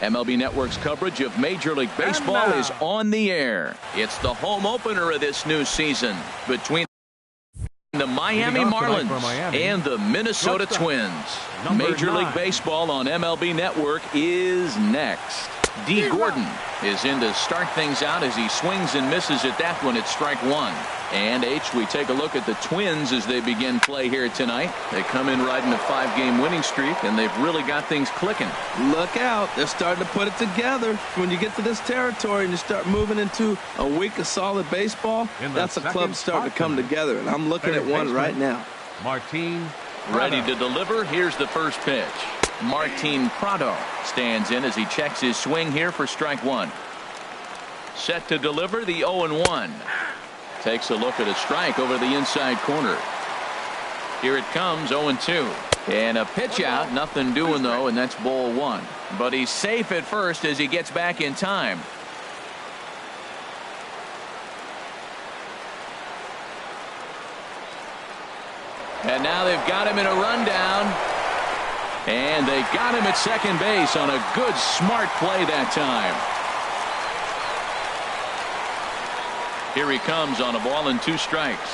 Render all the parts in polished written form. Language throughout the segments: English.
MLB Network's coverage of Major League Baseball is on the air. It's the home opener of this new season between the Miami Marlins and the Minnesota Twins. Major League Baseball on MLB Network is next. D. Gordon is in to start things out as he swings and misses at that one at strike one. And H, we take a look at the Twins as they begin play here tonight. They come in riding a 5-game winning streak, and they've really got things clicking. Look out. They're starting to put it together. When you get to this territory and you start moving into a week of solid baseball, that's a club starting to come together. And I'm looking at one right now. Martin ready to deliver. Here's the first pitch. Martin Prado stands in as he checks his swing here for strike one. Set to deliver the 0-1. Takes a look at a strike over the inside corner. Here it comes, 0-2. And a pitch out, nothing doing though, and that's ball one. But he's safe at first as he gets back in time. And now they've got him in a rundown. And they got him at second base on a good, smart play that time. Here he comes on a ball and 2 strikes.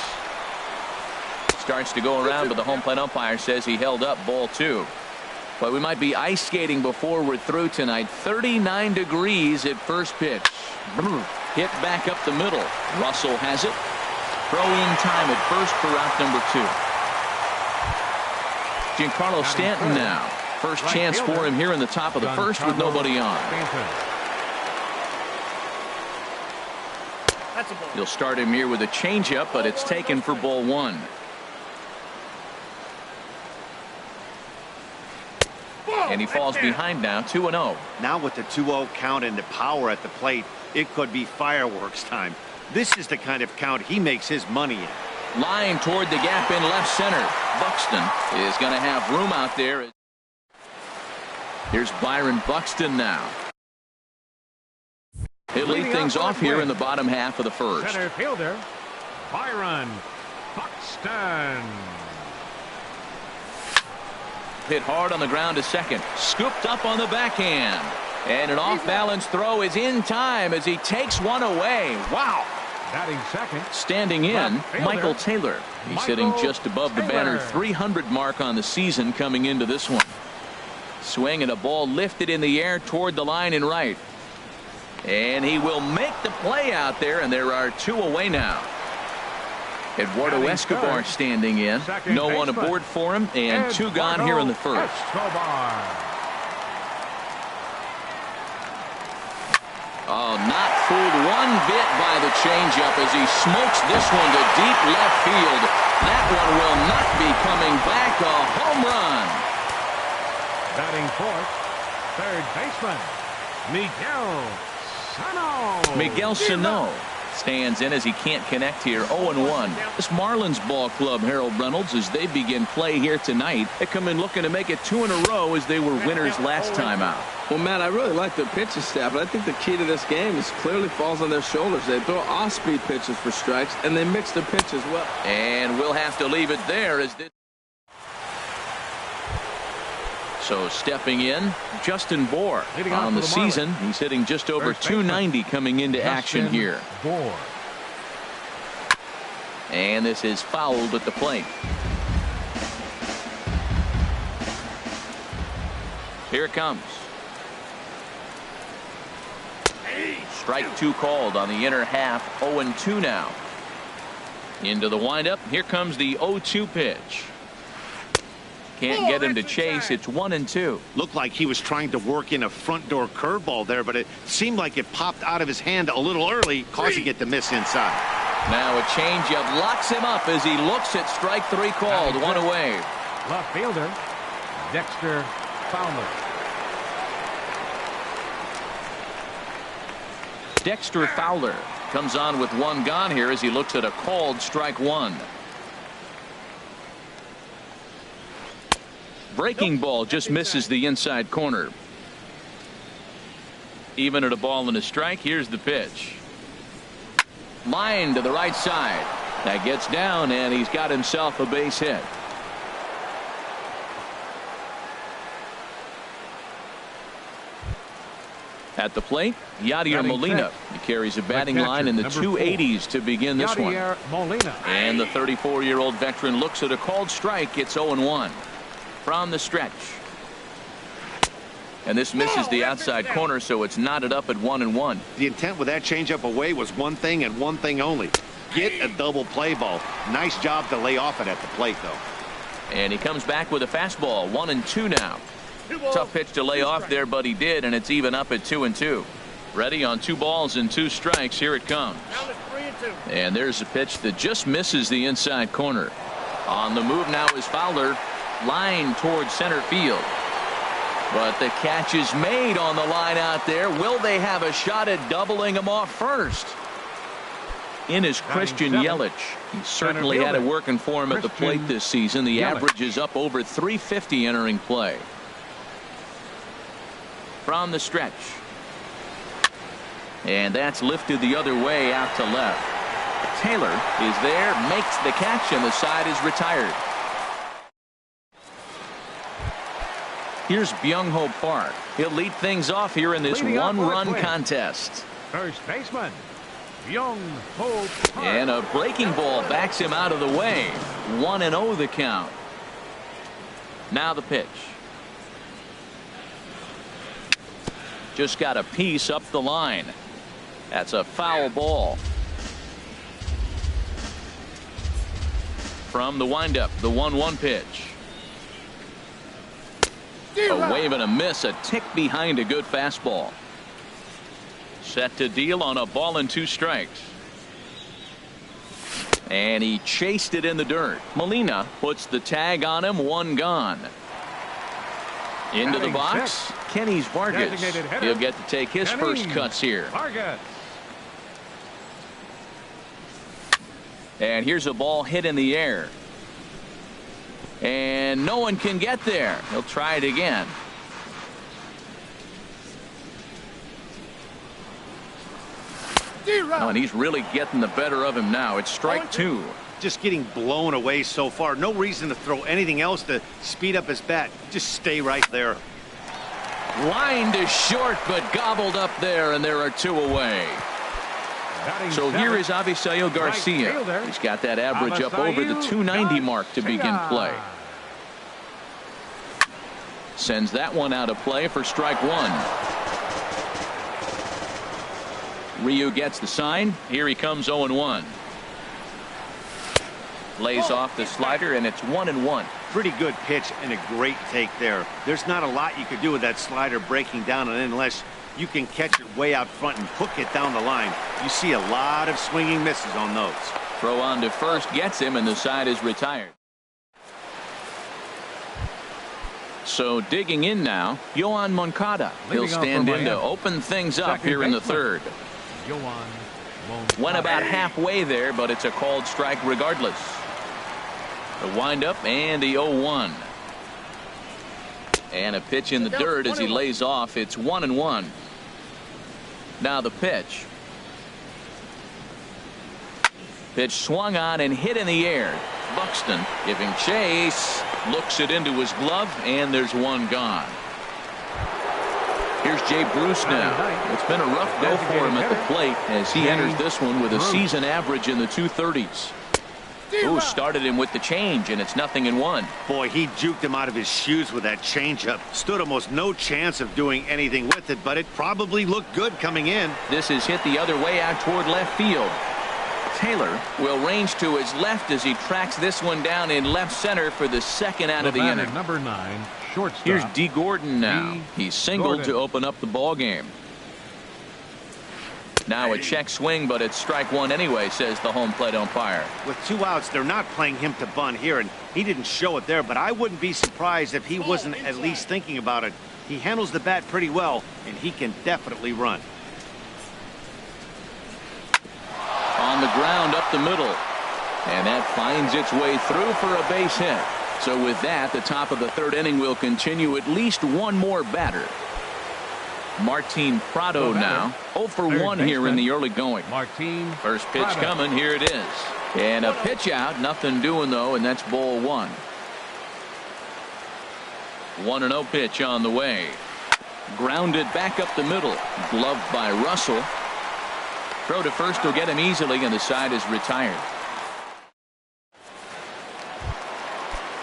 Starts to go around, but the home plate umpire says he held up ball 2. But we might be ice skating before we're through tonight. 39 degrees at first pitch. Hit back up the middle. Russell has it. Throw in time at first for out number 2. Giancarlo Stanton now. First chance for him here in the top of the first with nobody on. He'll start him here with a changeup, but it's taken for ball 1. And he falls behind now, 2-0. Now with the 2-0 count and the power at the plate, it could be fireworks time. This is the kind of count he makes his money in. Line toward the gap in left center. Buxton is going to have room out there. Here's Byron Buxton now. He'll lead things off here in the bottom half of the first. Center fielder Byron Buxton. Hit hard on the ground to second. Scooped up on the backhand. And an off-balance throw is in time as he takes one away. Wow. Batting second. Standing in, Michael Taylor. He's hitting just above the banner 300 mark on the season coming into this one. Swing and a ball lifted in the air toward the line in right. And he will make the play out there, and there are 2 away now. Eduardo Escobar standing in. No one aboard for him, and 2 gone here in the first. Oh, not fooled one bit by the changeup as he smokes this one to deep left field. That one will not be coming back. A home run. Batting fourth, third baseman Miguel Sano stands in as he can't connect here. 0-1. This Marlins ball club, Harold Reynolds, as they begin play here tonight, they come in looking to make it 2 in a row as they were winners last time out. Well, Matt, I really like their pitching staff, but I think the key to this game is clearly falls on their shoulders. They throw off-speed pitches for strikes, and they mix their pitch as well. And we'll have to leave it there as this. So stepping in, Justin Bour on the season. He's hitting just over 290 coming into action here. And this is fouled at the plate. Here it comes. Strike 2 called on the inner half. 0-2 now. Into the windup. Here comes the 0-2 pitch. Can't get him to chase. It's 1-2. Looked like he was trying to work in a front door curveball there, but it seemed like it popped out of his hand a little early, causing it to miss inside. Now a changeup locks him up as he looks at strike 3 called. 1 away. Left fielder Dexter Fowler. Dexter Fowler comes on with 1 gone here as he looks at a called strike 1. Breaking ball just misses the inside corner. Even at a ball and a strike. Here's the pitch. Line to the right side. That gets down, and he's got himself a base hit. At the plate, Yadier Molina. He carries a batting line in the 280s to begin this one. Molina. And the 34-year-old veteran looks at a called strike. It's 0-1 from the stretch. And this misses the outside corner, so it's knotted up at 1-1. The intent with that changeup away was one thing and one thing only. Get a double play ball. Nice job to lay off it at the plate, though. And he comes back with a fastball. 1-2 now. Tough pitch to lay off there, but he did, and it's even up at 2-2. Ready on 2 balls and 2 strikes. Here it comes. And there's a pitch that just misses the inside corner. On the move now is Fowler. Line towards center field. But the catch is made on the line out there. Will they have a shot at doubling him off first? In is Christian Yelich. He certainly had it working for him at the plate this season. The average is up over 350 entering play. From the stretch. And that's lifted the other way out to left. Taylor is there, makes the catch, and the side is retired. Here's Byung-Ho Park. He'll lead things off here in this one-run contest. First baseman, Byung-Ho Park. And a breaking ball backs him out of the way. 1-0 the count. Now the pitch. Just got a piece up the line. That's a foul ball. From the windup, the 1-1 pitch. A wave and a miss, a tick behind a good fastball. Set to deal on a ball and 2 strikes. And he chased it in the dirt. Molina puts the tag on him. 1 gone. Into the box, Kenny's Vargas. He'll get to take his first cuts here. Vargas. And here's a ball hit in the air. And no one can get there. He'll try it again. Oh, and he's really getting the better of him now. It's strike 2. Just getting blown away so far. No reason to throw anything else to speed up his bat. Just stay right there. Line to short, but gobbled up there, and there are 2 away. So here is Avisail Garcia. He's got that average up over the 290 mark to begin play. Sends that one out of play for strike 1. Ryu gets the sign. Here he comes 0-1. Lays off the slider, and it's 1-1. Pretty good pitch and a great take there. There's not a lot you could do with that slider breaking down and in unless you can catch it way out front and hook it down the line. You see a lot of swinging misses on those. Throw on to first gets him, and the side is retired. So digging in now, Yoan Moncada. He'll stand in to open things up here in the 3rd. Went about halfway there, but it's a called strike regardless. The windup and the 0-1. And a pitch in the dirt as he lays off. It's 1-1. Now the pitch. Pitch swung on and hit in the air. Buxton giving chase. Looks it into his glove, and there's 1 gone. Here's Jay Bruce now. It's been a rough go for him at the plate as he enters this one with a season average in the 230s. Ooh, started him with the change, and it's 0-1. Boy, he juked him out of his shoes with that changeup. Stood almost no chance of doing anything with it, but it probably looked good coming in. This is hit the other way out toward left field. Taylor will range to his left as he tracks this one down in left center for the 2nd out of the inning. Number 9, shortstop. Here's D. Gordon now. He's singled to open up the ball game. Now a check swing, but it's strike 1 anyway, says the home plate umpire. With 2 outs, they're not playing him to bunt here, and he didn't show it there, but I wouldn't be surprised if he wasn't at least thinking about it. He handles the bat pretty well, and he can definitely run. On the ground up the middle, and that finds its way through for a base hit. So with that, the top of the 3rd inning will continue. At least 1 more batter. Martin Prado now 0 for 1 here in the early going. First pitch coming. Here it is, and a pitch out. Nothing doing though, and that's ball 1. 1-0 pitch on the way. Grounded back up the middle. Gloved by Russell. Throw to first will get him easily, and the side is retired.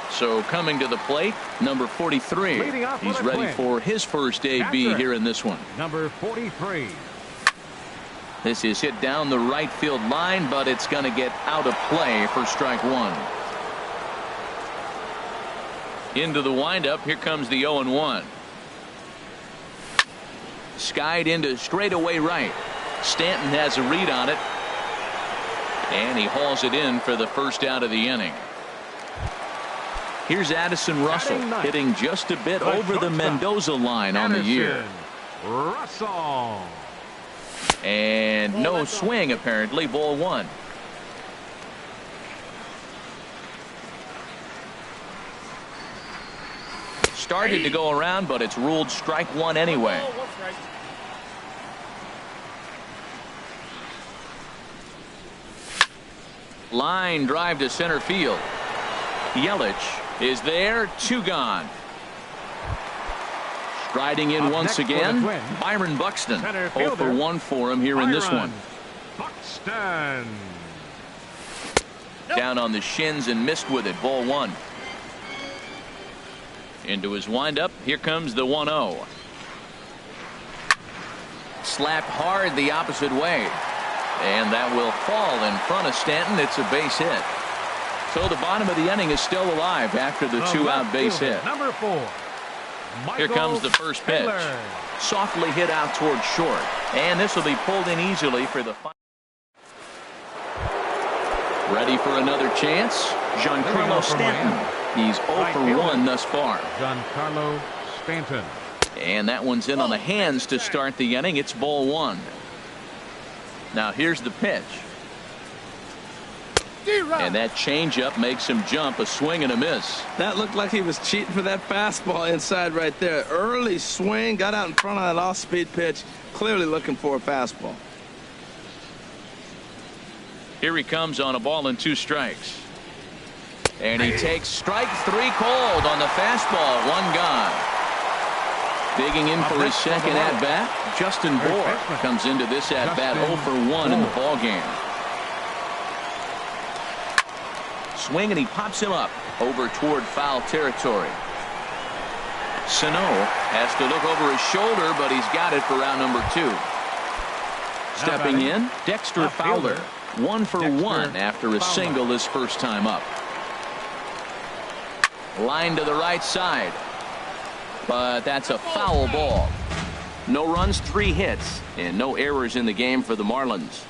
So coming to the plate, number 43. He's ready for his first AB here in this one. Number 43. This is hit down the right field line, but it's going to get out of play for strike one. Into the windup. Here comes the 0-1. Skied into straightaway right. Stanton has a read on it, and he hauls it in for the first out of the inning. Here's Addison Russell hitting just a bit over the Mendoza line on the year. Russell. And no swing apparently. Ball one. Started to go around, but it's ruled strike one anyway. Line drive to center field. Yelich is there. 2 gone. Striding in once again, Byron Buxton. 0 for 1 for him here in this one. Buxton. Down on the shins and missed with it. Ball one. Into his windup. Here comes the 1-0. Slapped hard the opposite way. And that will fall in front of Stanton. It's a base hit. So the bottom of the inning is still alive after the 2-out base hit. Number 4. Here comes the first pitch. Softly hit out toward short. And this will be pulled in easily for the final. Ready for another chance. Giancarlo Stanton. He's 0 for 1 thus far. Giancarlo Stanton. And that one's in on the hands to start the inning. It's ball one. Now here's the pitch. And that changeup makes him jump. A swing and a miss. That looked like he was cheating for that fastball inside right there. Early swing, got out in front of that off-speed pitch. Clearly looking for a fastball. Here he comes on a ball and 2 strikes. And he takes strike 3 cold on the fastball. 1 gone. Digging in for his second at-bat. Justin Bour comes into this at-bat 0 for 1 in the ballgame. Swing, and he pops him up over toward foul territory. Sano has to look over his shoulder, but he's got it for round number 2. Stepping in, Dexter Fowler. 1 for 1 after a single his first time up. Line to the right side. But that's a foul ball. No runs, 3 hits, and no errors in the game for the Marlins.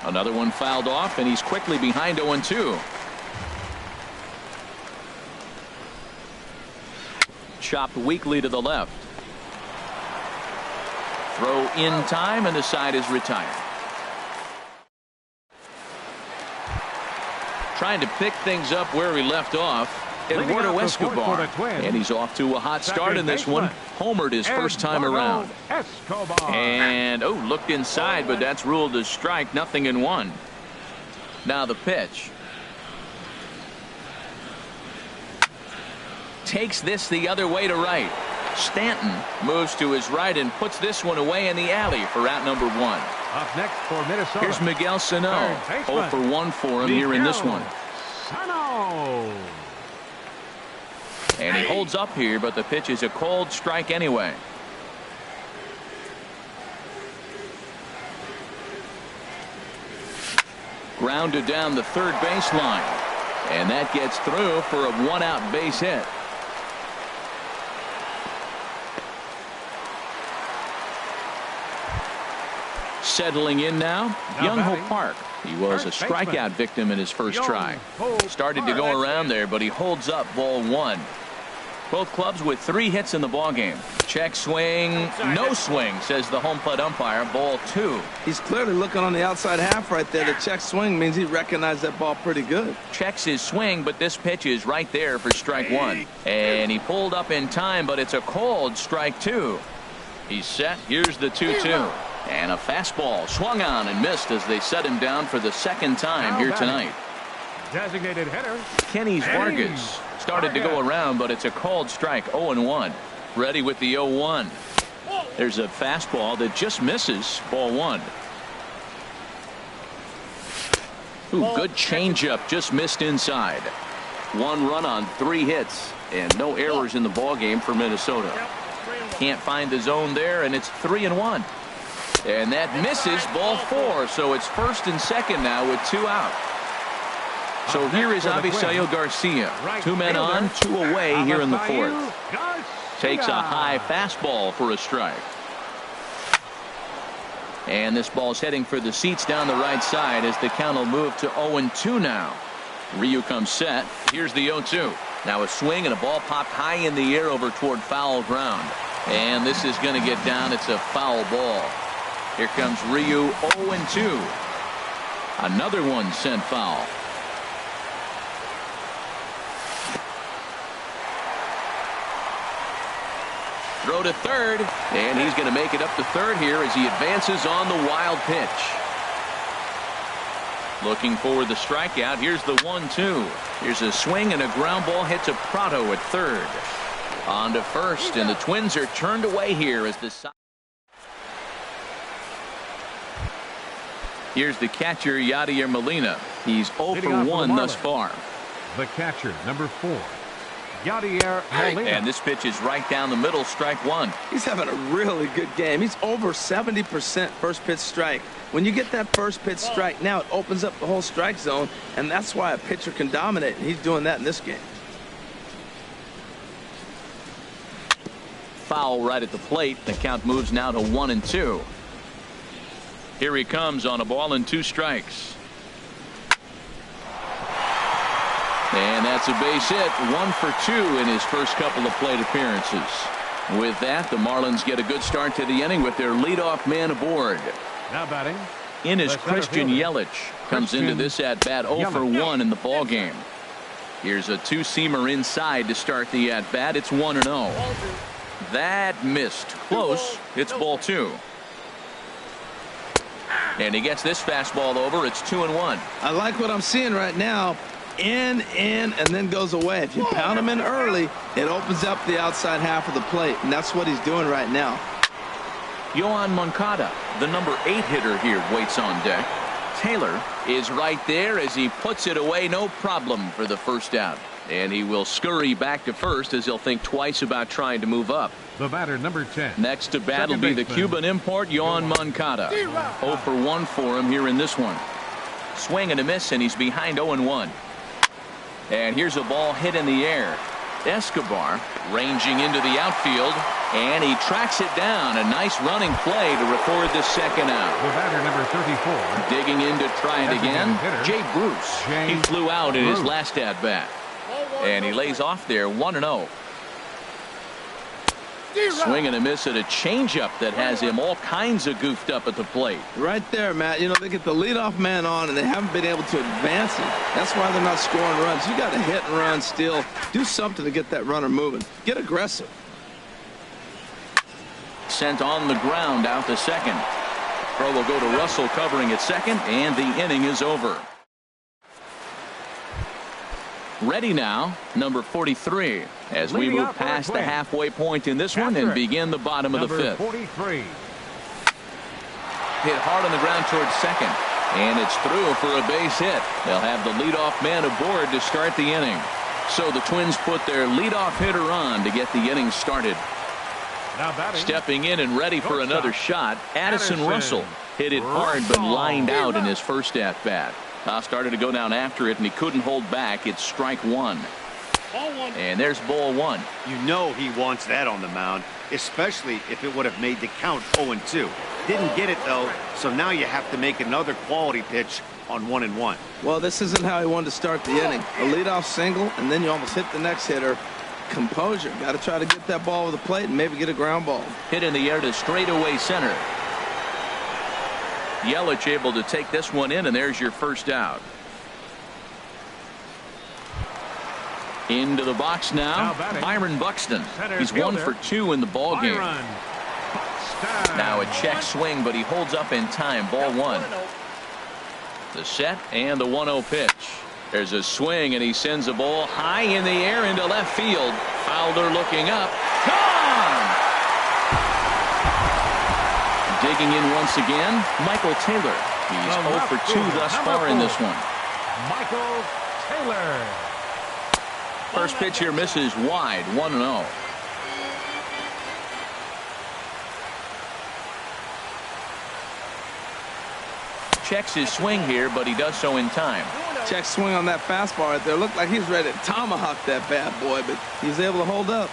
Another one fouled off, and he's quickly behind 0-2. Chopped weakly to the left. Throw in time, and the side is retired. Trying to pick things up where he left off. Eduardo Escobar, and he's off to a hot start in this one. Homered his first time around. And looked inside, but that's ruled a strike. 0-1. Now the pitch. Takes this the other way to right. Stanton moves to his right and puts this one away in the alley for out number 1. Up next for Minnesota. Here's Miguel Sano. 0 for 1 for him here in this one. Sano. And he holds up here, but the pitch is a cold strike anyway. Grounded down the third baseline. And that gets through for a 1-out base hit. Settling in now, Young-Ho Park. He was a strikeout victim in his first try. Started to go around there, but he holds up ball 1. Both clubs with 3 hits in the ballgame. Check swing, no swing, says the home plate umpire. Ball 2. He's clearly looking on the outside half right there. The check swing means he recognized that ball pretty good. Checks his swing, but this pitch is right there for strike 1. And he pulled up in time, but it's a cold strike 2. He's set. Here's the 2-2. And a fastball swung on and missed as they set him down for the second time here tonight. Designated hitter. Kenny Vargas started to go around, but it's a called strike. 0-1. Ready with the 0-1. There's a fastball that just misses. Ball one. Ooh, good changeup, just missed inside. 1 run on 3 hits and no errors in the ball game for Minnesota. Can't find the zone there, and it's 3-1. And that misses. Ball 4. So it's first and second now with 2 out. So here is Avisail Garcia. 2 men on, 2 away here in the 4th. Takes a high fastball for a strike. And this ball's heading for the seats down the right side as the count will move to 0-2 now. Ryu comes set. Here's the 0-2. Now a swing and a ball popped high in the air over toward foul ground. And this is going to get down. It's a foul ball. Here comes Ryu. 0-2. Another one sent foul. Throw to third, and he's going to make it up to third here as he advances on the wild pitch. Looking for the strikeout. Here's the 1-2. Here's a swing and a ground ball hit to Prado at third. On to first, and the Twins are turned away here as the side. Here's the catcher, Yadier Molina. He's 0 for 1 thus far. The catcher, number 4. Yadier Molina. And this pitch is right down the middle, strike 1. He's having a really good game. He's over 70% first pitch strike. When you get that first pitch strike, now it opens up the whole strike zone, and that's why a pitcher can dominate, and he's doing that in this game. Foul right at the plate. The count moves now to 1-2. Here he comes on a ball and 2 strikes. And that's a base hit. 1 for 2 in his first couple of plate appearances. With that, the Marlins get a good start to the inning with their leadoff man aboard. Now batting in is Christian Yelich. Comes into this at bat 0 for 1 in the ball game. Here's a 2-seamer inside to start the at bat. It's 1-0. That missed. Close. It's ball 2. And he gets this fastball over. It's 2-1. I like what I'm seeing right now. In, and then goes away. If you pound him in early, it opens up the outside half of the plate, and that's what he's doing right now. Yoan Moncada, the number 8 hitter here, waits on deck. Taylor is right there as he puts it away. No problem for the first out. And he will scurry back to first as he'll think twice about trying to move up. The batter, number 10. Next to bat will be the Cuban import, Yoan Moncada. 0 for 1 for him here in this one. Swing and a miss, and he's behind 0-1. And here's a ball hit in the air. Escobar ranging into the outfield, and he tracks it down. A nice running play to record the second out. The batter, number 34. Digging in to try it again, Jay Bruce. He flew out in his last at-bat. And he lays off there, 1-0. Swing and a miss at a changeup that has him all kinds of goofed up at the plate. Right there, Matt. You know, they get the leadoff man on, and they haven't been able to advance it. That's why they're not scoring runs. You got to hit and run still. Do something to get that runner moving. Get aggressive. Sent on the ground out to second. Throw will go to Russell covering at second, and the inning is over. Ready now, number 43, as we move past the halfway point in this one and begin the bottom of the 5th. 43. Hit hard on the ground towards second, and it's through for a base hit. They'll have the leadoff man aboard to start the inning. So the Twins put their leadoff hitter on to get the inning started. Now batting, stepping in and ready for another shot, Addison Russell hit it hard but lined out in his first at bat. Started to go down after it, and he couldn't hold back. It's strike 1. And there's ball 1. You know he wants that on the mound, especially if it would have made the count 0-2. Didn't get it, though, so now you have to make another quality pitch on 1-1. Well, this isn't how he wanted to start the inning. A leadoff single, and then you almost hit the next hitter. Composure. Got to try to get that ball over the plate and maybe get a ground ball. Hit in the air to straightaway center. Yelich able to take this one in, and there's your first out. Into the box now, Byron Buxton. He's 1 for 2 in the ball game. Now a check swing, but he holds up in time. Ball 1. The set and the 1-0 pitch. There's a swing, and he sends a ball high in the air into left field. Fowler looking up. Gone! Digging in once again, Michael Taylor. He's 0 for 2 thus far in this one. Michael Taylor. First pitch here misses wide, 1-0. Checks his swing here, but he does so in time. Check swing on that fastball right there. Looked like he's ready to tomahawk that bad boy, but he's able to hold up.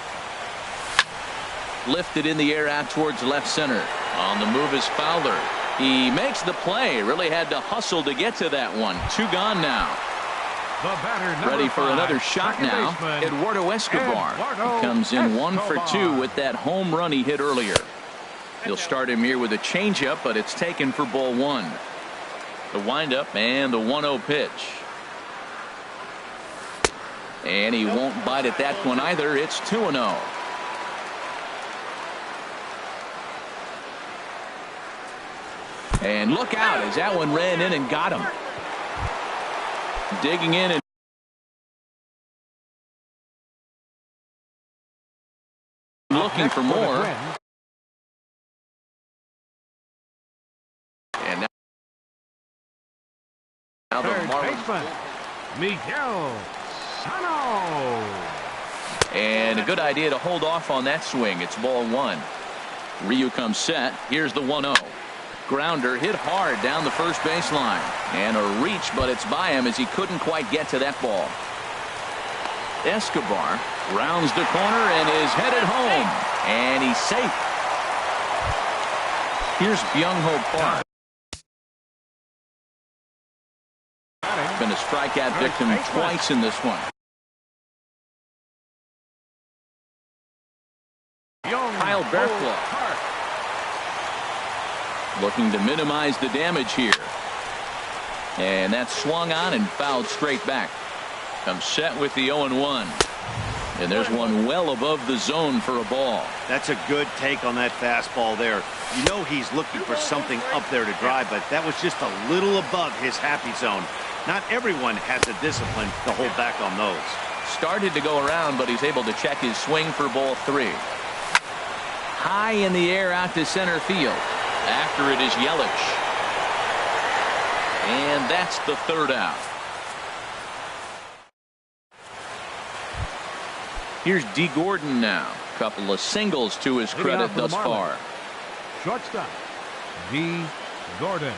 Lifted in the air out towards left center. On the move is Fowler. He makes the play. Really had to hustle to get to that one. 2 gone now. The batter, ready for another shot now. Baseman, Eduardo Escobar. He comes in 1 for 2 with that home run he hit earlier. He'll start him here with a changeup, but it's taken for ball 1. The windup and the 1-0 pitch. And he won't bite at that one either. It's 2-0. And look out as that one ran in and got him. Digging in and looking for more. And now the Marlins. Miguel Sano. And a good idea to hold off on that swing. It's ball 1. Ryu comes set. Here's the 1-0. Grounder hit hard down the first baseline. And a reach, but it's by him as he couldn't quite get to that ball. Escobar rounds the corner and is headed home. And he's safe. Here's Byung-Ho Park. Been a strikeout victim twice in this one. Kyle Bartholomew looking to minimize the damage here. And that's swung on and fouled straight back. Comes set with the 0-1. And there's one well above the zone for a ball. That's a good take on that fastball there. You know he's looking for something up there to drive, but that was just a little above his happy zone. Not everyone has the discipline to hold back on those. Started to go around, but he's able to check his swing for ball 3. High in the air out to center field. After it is Yelich. And that's the 3rd out. Here's D. Gordon now. Couple of singles to his credit thus far. Shortstop, D. Gordon.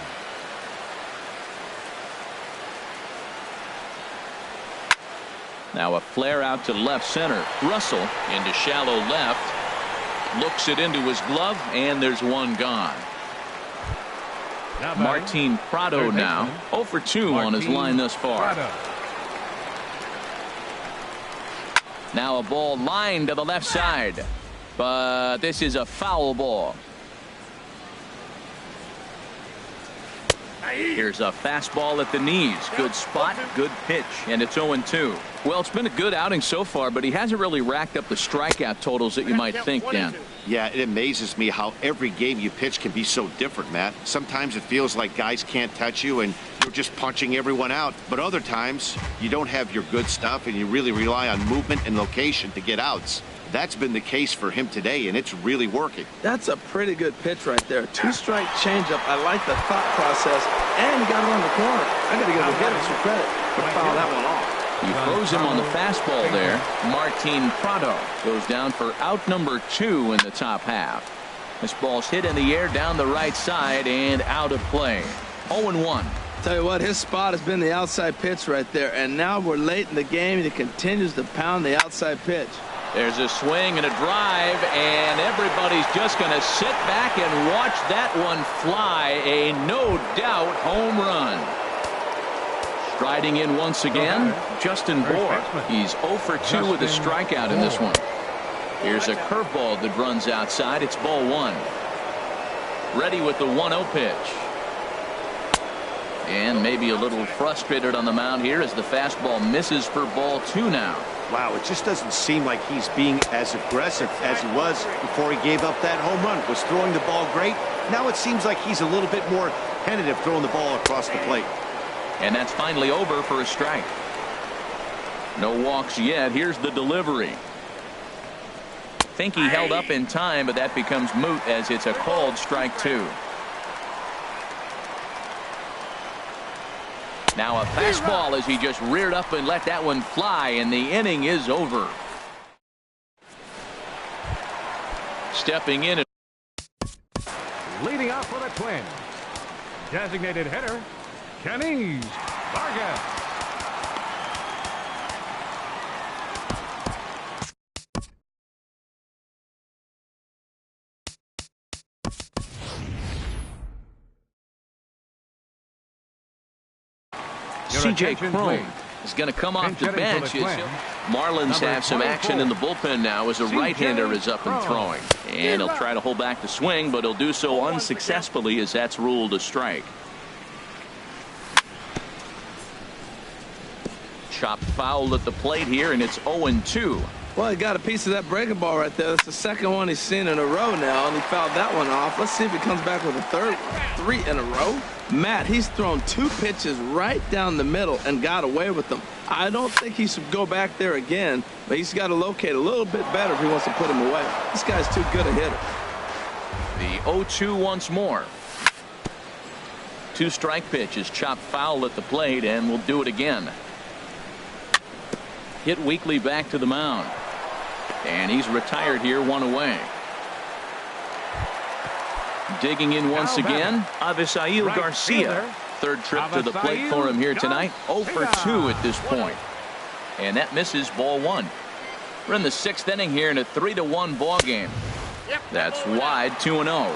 Now a flare out to left center. Russell into shallow left. Looks it into his glove, and there's one gone. Martin Prado now 0 for 2 on his line thus far. Now a ball lined to the left side, but this is a foul ball. Here's a fastball at the knees. Good spot, good pitch, and it's 0-2. Well, it's been a good outing so far, but he hasn't really racked up the strikeout totals that you might think, Dan. Yeah, it amazes me how every game you pitch can be so different, Matt. Sometimes it feels like guys can't touch you and you're just punching everyone out. But other times, you don't have your good stuff and you really rely on movement and location to get outs. That's been the case for him today, and it's really working. That's a pretty good pitch right there. 2-strike changeup. I like the thought process, and he got it on the corner. I got to give the hitter some credit for fouling that one off. He throws him on the fastball there. Martin Prado goes down for out number 2 in the top half. This ball's hit in the air down the right side and out of play. 0-1. Tell you what, his spot has been the outside pitch right there, and now we're late in the game, and he continues to pound the outside pitch. There's a swing and a drive, and everybody's just going to sit back and watch that one fly. A no-doubt home run. Striding in once again, Justin Bour. He's 0 for 2 with a strikeout in this one. Here's a curveball that runs outside. It's ball 1. Ready with the 1-0 pitch. And maybe a little frustrated on the mound here as the fastball misses for ball 2 now. Wow, it just doesn't seem like he's being as aggressive as he was before he gave up that home run. Was throwing the ball great. Now it seems like he's a little bit more tentative throwing the ball across the plate. And that's finally over for a strike. No walks yet. Here's the delivery. Think he held up in time, but that becomes moot as it's a called strike 2. Now a fastball as he just reared up and let that one fly, and the inning is over. Stepping in. Leading off for the Twins, designated hitter, Kenny Vargas. C.J. Cron is going to come off the bench. Marlins have some action in the bullpen now as a right-hander is up and throwing. And he'll try to hold back the swing, but he'll do so unsuccessfully as that's ruled a strike. Chopped foul at the plate here, and it's 0-2. Well, he got a piece of that breaking ball right there. That's the second one he's seen in a row now, and he fouled that one off. Let's see if he comes back with a third one. 3 in a row. Matt, he's thrown 2 pitches right down the middle and got away with them. I don't think he should go back there again, but he's got to locate a little bit better if he wants to put him away. This guy's too good a hitter. The 0-2 once more. 2 strike pitches, chopped foul at the plate, and we'll do it again. Hit weakly back to the mound. And he's retired here, 1 away. Digging in once again, Avisail Garcia. Third trip to the plate for him here tonight. 0 for 2 at this point. And that misses, ball 1. We're in the 6th inning here in a 3-1 ball game. That's wide, 2-0.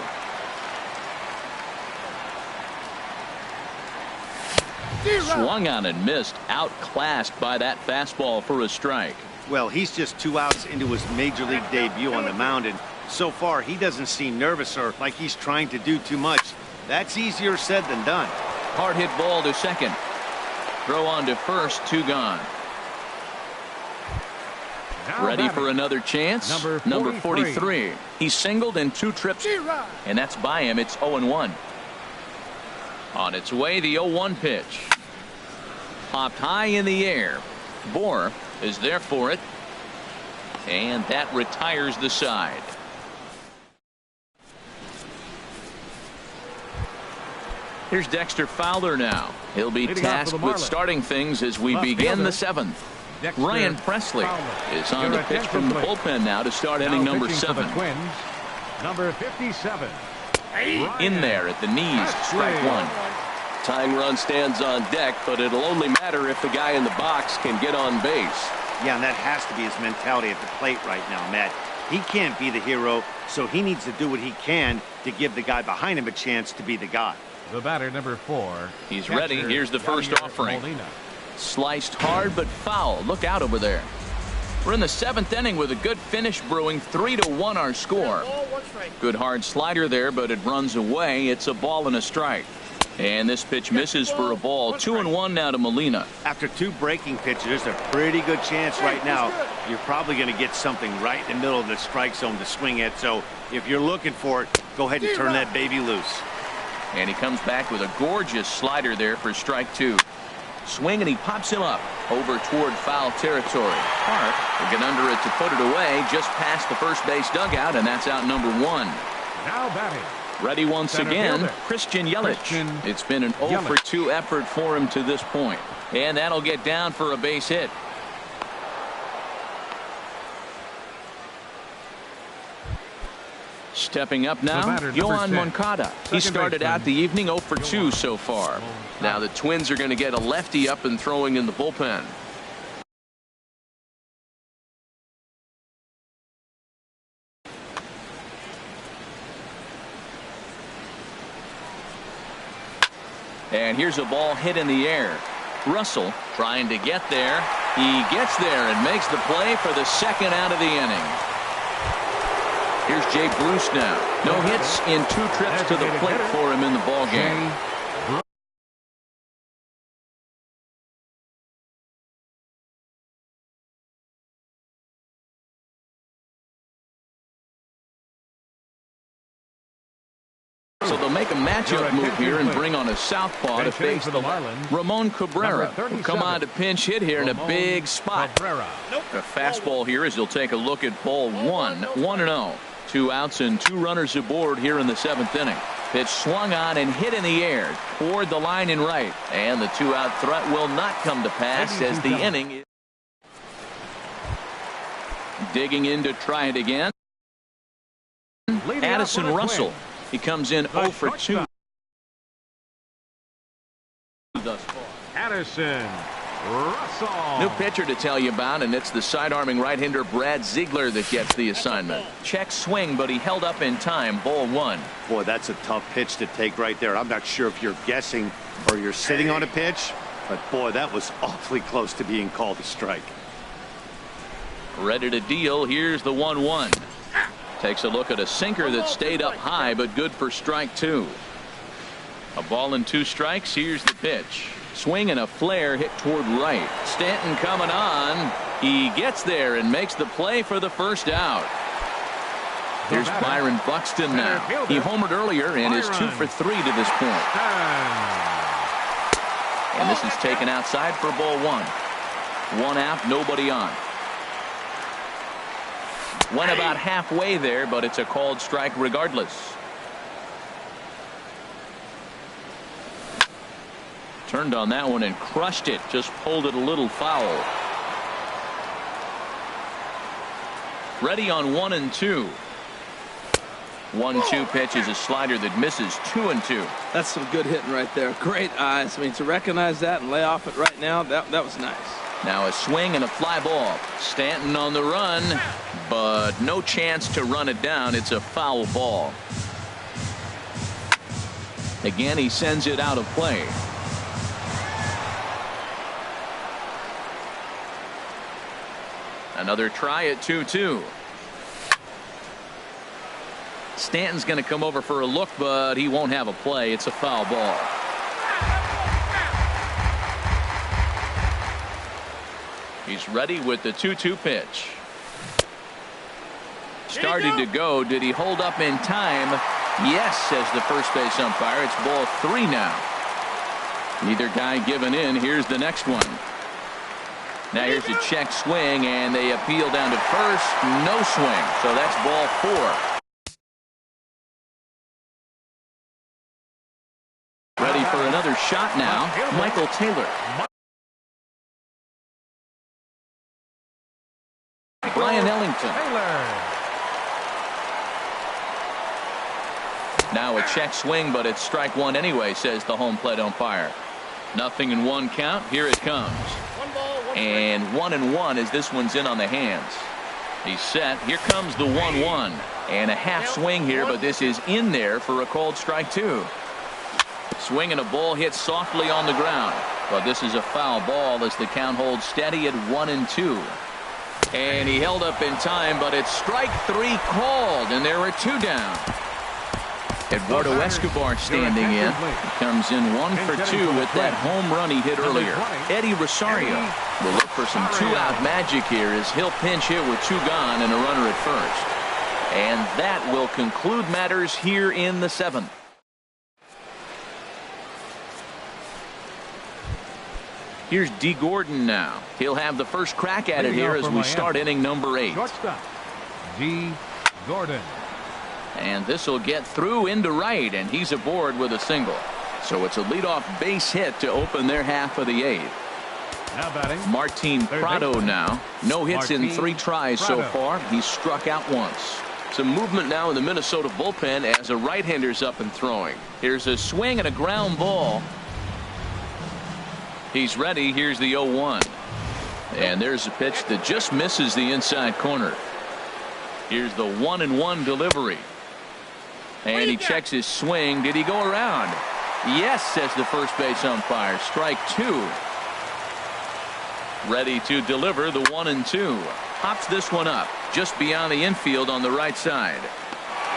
Swung on and missed, outclassed by that fastball for a strike. Well, he's just 2 outs into his major league debut on the mound, and so far he doesn't seem nervous or like he's trying to do too much. That's easier said than done. Hard hit ball to second. Throw on to first, 2 gone. Ready for another chance. Number 43. He singled in 2 trips, and that's by him. It's 0-1. On its way, the 0-1 pitch. Popped high in the air. Bohr is there for it, and that retires the side. Here's Dexter Fowler now. He'll be tasked with starting things as we begin the 7th. Ryan Presley is on the pitch from the bullpen now to start inning number 7. Number 57. In there at the knees, strike 1. Tying run stands on deck, but it'll only matter if the guy in the box can get on base. Yeah, and that has to be his mentality at the plate right now, Matt. He can't be the hero, so he needs to do what he can to give the guy behind him a chance to be the guy. The batter, number 4. He's ready. Here's the first offering. Sliced hard but foul. Look out over there. We're in the 7th inning with a good finish brewing. 3-1 our score. Good hard slider there, but it runs away. It's a ball and a strike. And this pitch misses for a ball. 2-1 now to Molina. After 2 breaking pitches, there's a pretty good chance right now you're probably going to get something right in the middle of the strike zone to swing at. So if you're looking for it, go ahead and turn that baby loose. And he comes back with a gorgeous slider there for strike 2. Swing, and he pops him up over toward foul territory. Park will get under it to put it away just past the first base dugout, and that's out number 1. Now batting. Ready once again, Christian Yelich. It's been an 0 for 2 effort for him to this point. And that'll get down for a base hit. Stepping up now, Yoán Moncada. He started out the evening 0 for 2 so far. Now the Twins are going to get a lefty up and throwing in the bullpen. And here's a ball hit in the air. Russell trying to get there. He gets there and makes the play for the 2nd out of the inning. Here's Jay Bruce now. No hits in 2 trips to the plate for him in the ball game. So they'll make a matchup move here and bring on a southpaw to face the Ramon Cabrera, who come on to pinch hit here in a big spot. A fastball here as he'll take a look at ball one. 1-0. 2 outs and 2 runners aboard here in the 7th inning. Pitch swung on and hit in the air toward the line in right. And the 2-out threat will not come to pass as the inning is digging in to try it again. Addison Russell. He comes in 0 for 2 thus far. Addison Russell. New pitcher to tell you about, and it's the side-arming right-hander Brad Ziegler that gets the assignment. Check swing, but he held up in time. Ball 1. Boy, that's a tough pitch to take right there. I'm not sure if you're guessing or you're sitting on a pitch, but boy, that was awfully close to being called a strike. Ready to deal. Here's the 1-1. Takes a look at a sinker that stayed up high, but good for strike 2. A ball and 2 strikes. Here's the pitch. Swing and a flare hit toward right. Stanton coming on. He gets there and makes the play for the first out. Here's Byron Buxton now. He homered earlier and is 2 for 3 to this point. And this is taken outside for ball 1. 1 out, nobody on. Went about halfway there, but it's a called strike regardless. Turned on that one and crushed it. Just pulled it a little foul. Ready on 1-2. 1-2 pitch is a slider that misses. 2-2. That's some good hitting right there. Great eyes. I mean, to recognize that and lay off it right now, that was nice. Now a swing and a fly ball. Stanton on the run, but no chance to run it down. It's a foul ball. Again, he sends it out of play. Another try at 2-2. Stanton's going to come over for a look, but he won't have a play. It's a foul ball. He's ready with the 2-2 pitch. Started to go. Did he hold up in time? Yes, says the first base umpire. It's ball 3 now. Neither guy giving in. Here's the next one. Now here's a check swing, and they appeal down to first. No swing. So that's ball 4. Ready for another shot now. Michael Taylor. Brian Ellington. Now a check swing, but it's strike 1 anyway, says the home plate umpire. Nothing in 1 count. Here it comes. And 1-1 as this one's in on the hands. He's set. Here comes the 1-1. And a half swing here, but this is in there for a called strike 2. Swing and a ball hit softly on the ground. But this is a foul ball as the count holds steady at 1-2. And he held up in time, but it's strike 3 called, and there are 2 down. Eduardo Escobar standing in. He comes in 1 for 2 with that home run he hit earlier. Eddie Rosario will look for some 2-out magic here as he'll pinch hit with 2 gone and a runner at first. And that will conclude matters here in the 7th. Here's D. Gordon now. He'll have the first crack at it here as we start inning number 8. Shortstop, D. Gordon. And this will get through into right, and he's aboard with a single. So it's a leadoff base hit to open their half of the 8th. Now batting, Martin Prado now. No hits in 3 tries so far. He's struck out once. Some movement now in the Minnesota bullpen as a right-hander's up and throwing. Here's a swing and a ground ball. He's ready. Here's the 0-1. And there's a pitch that just misses the inside corner. Here's the 1-1 delivery. And he checks his swing. Did he go around? Yes, says the first base umpire. Strike 2. Ready to deliver the 1-2. Hops this one up just beyond the infield on the right side.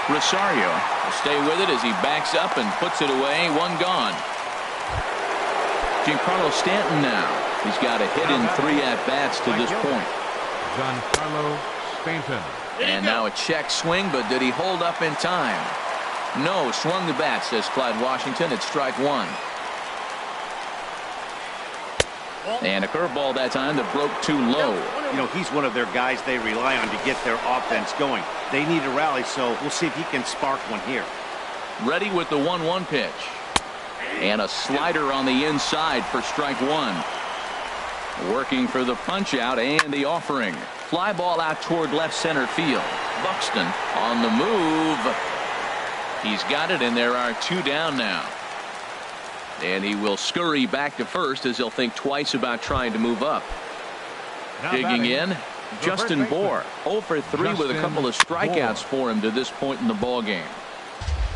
Rosario will stay with it as he backs up and puts it away. 1 gone. Giancarlo Stanton now. He's got a hit in 3 at-bats to this point. Giancarlo Stanton. And now a check swing, but did he hold up in time? No, swung the bat, says Clyde Washington. It's strike one. And a curveball that time that broke too low. You know, he's one of their guys they rely on to get their offense going. They need a rally, so we'll see if he can spark one here. Ready with the 1-1 pitch. And a slider on the inside for strike one. Working for the punch out and the offering. Fly ball out toward left center field. Buxton on the move. He's got it, and there are two down now. And he will scurry back to first as he'll think twice about trying to move up. Digging in, Justin Bour. 0 for 3 with a couple of strikeouts for him to this point in the ball game.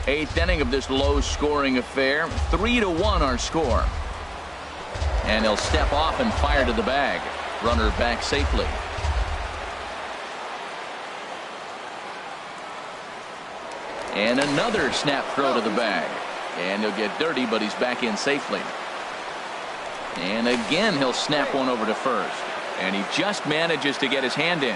8th inning of this low-scoring affair. 3-1 our score. And he'll step off and fire to the bag. Runner back safely. And another snap throw to the bag. And he'll get dirty, but he's back in safely. And again, he'll snap one over to first. And he just manages to get his hand in.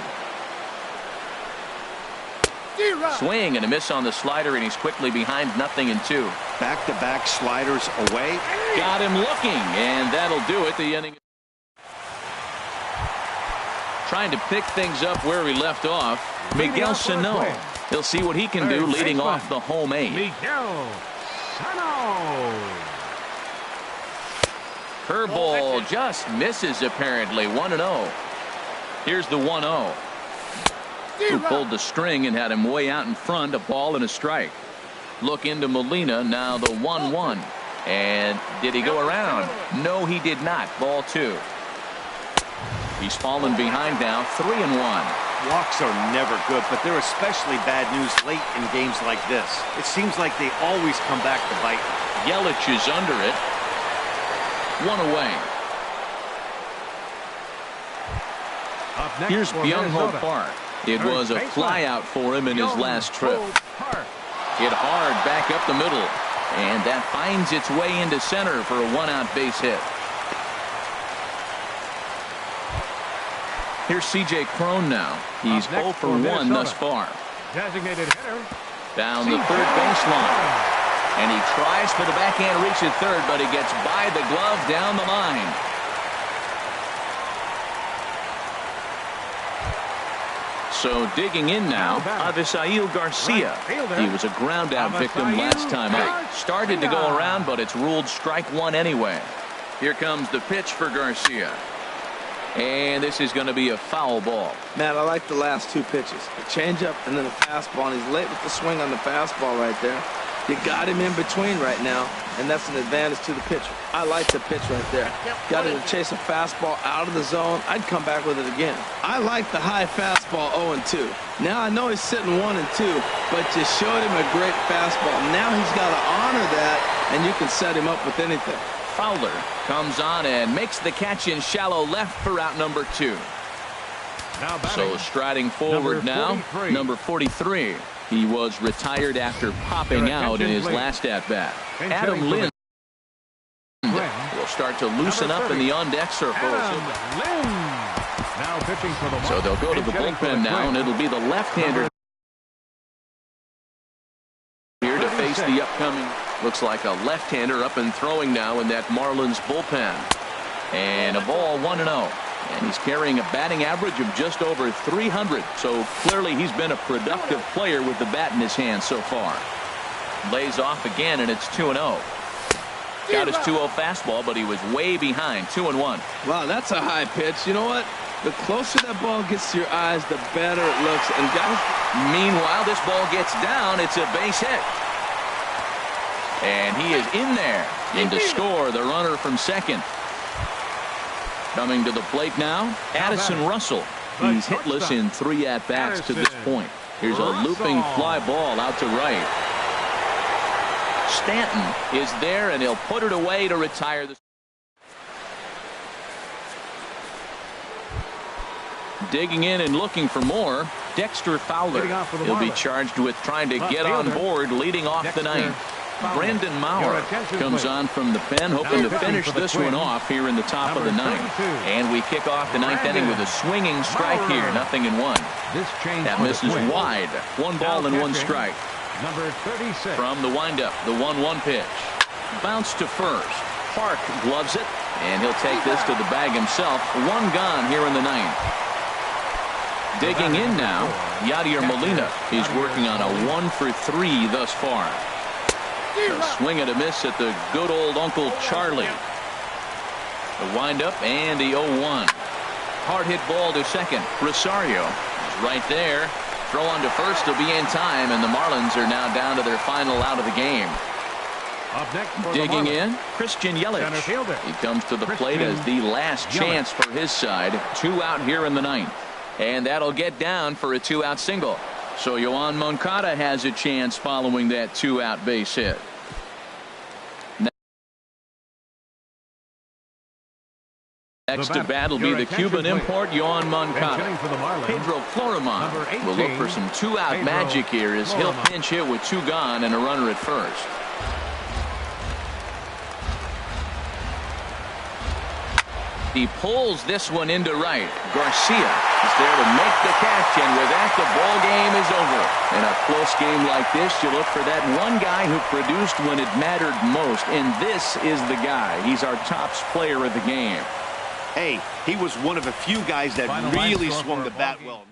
Swing and a miss on the slider, and he's quickly behind 0-2. Back-to-back sliders away. Got him looking, and that'll do it. The inning. Trying to pick things up where he left off. Miguel Sano. He'll see what he can do leading off the home 8. Miguel Sano. Curveball just misses apparently. 1-0. Here's the 1-0. Who pulled the string and had him way out in front. A ball and a strike. Look into Molina. Now the 1-1. And did he go around? No, he did not. Ball 2. He's fallen behind now. 3-1. Walks are never good, but they're especially bad news late in games like this. It seems like they always come back to bite. Yelich is under it. 1 away. Here's Byung-Ho Park. It was a flyout for him in his last trip. Hit hard back up the middle. And that finds its way into center for a 1-out base hit. Here's C.J. Cron now. He's 0 for 1 thus far. Designated hitter. Down the third baseline. And he tries for the backhand reach at third, but he gets by the glove down the line. So digging in now, Avisail Garcia. He was a ground out victim last time out. Started to go around, but it's ruled strike one anyway. Here comes the pitch for Garcia. And this is going to be a foul ball. Matt, I like the last two pitches. A changeup and then a fastball. And he's late with the swing on the fastball right there. You got him in between right now, and that's an advantage to the pitcher. I like the pitch right there. Got him to chase a fastball out of the zone. I'd come back with it again. I like the high fastball 0-2. Now I know he's sitting 1-2, but you showed him a great fastball. Now he's got to honor that, and you can set him up with anything. Fowler comes on and makes the catch in shallow left for out number 2. So striding forward now, number 43. He was retired after popping out in his last at-bat. Adam Lind will start to loosen up in the on-deck circle. So they'll go to the bullpen now, and it'll be the left-hander here to face the upcoming. Looks like a left-hander up and throwing now in that Marlins bullpen. And a ball 1-0. And he's carrying a batting average of just over 300. So clearly he's been a productive player with the bat in his hand so far. Lays off again, and it's 2-0. Got his 2-0 fastball, but he was way behind. 2-1. Wow, that's a high pitch. You know what? The closer that ball gets to your eyes, the better it looks. And guys, meanwhile, this ball gets down. It's a base hit. And he is in there. In to score the runner from second. Coming to the plate now, Addison Russell. He's hitless in 3 at-bats to this point. Here's a looping fly ball out to right. Stanton is there, and he'll put it away to retire the. Digging in and looking for more, Dexter Fowler. He'll be charged with trying to get on board leading off the ninth. Brandon Maurer comes on from the pen, hoping to finish this one off here in the top of the ninth. And we kick off the ninth inning with a swinging strike here, 0-1. That misses wide. 1 ball and 1 strike. Number 36. From the windup, the 1-1 pitch. Bounce to first. Park gloves it, and he'll take this to the bag himself. One gone here in the ninth. Digging in now, Yadier Molina. He's working on a 1-for-3 thus far. A swing and a miss at the good old Uncle Charlie. The windup and the 0-1. Hard hit ball to second. Rosario is right there. Throw on to first will be in time, and the Marlins are now down to their final out of the game. Up next for Digging the in, Christian Yelich. Center fielder. He comes to the plate as the last chance for his side. 2 out here in the ninth. And that'll get down for a 2-out single. So Yoan Moncada has a chance following that 2-out base hit. Next to bat will be the Cuban import, Yoan Moncada. Pedro Florimon will look for some 2-out magic here as he'll pinch hit with 2 gone and a runner at first. He pulls this one into right. Garcia is there to make the catch, and with that, the ball game is over. In a close game like this, you look for that one guy who produced when it mattered most, and this is the guy. He's our tops player of the game. Hey, he was one of a few guys that really swung the bat well.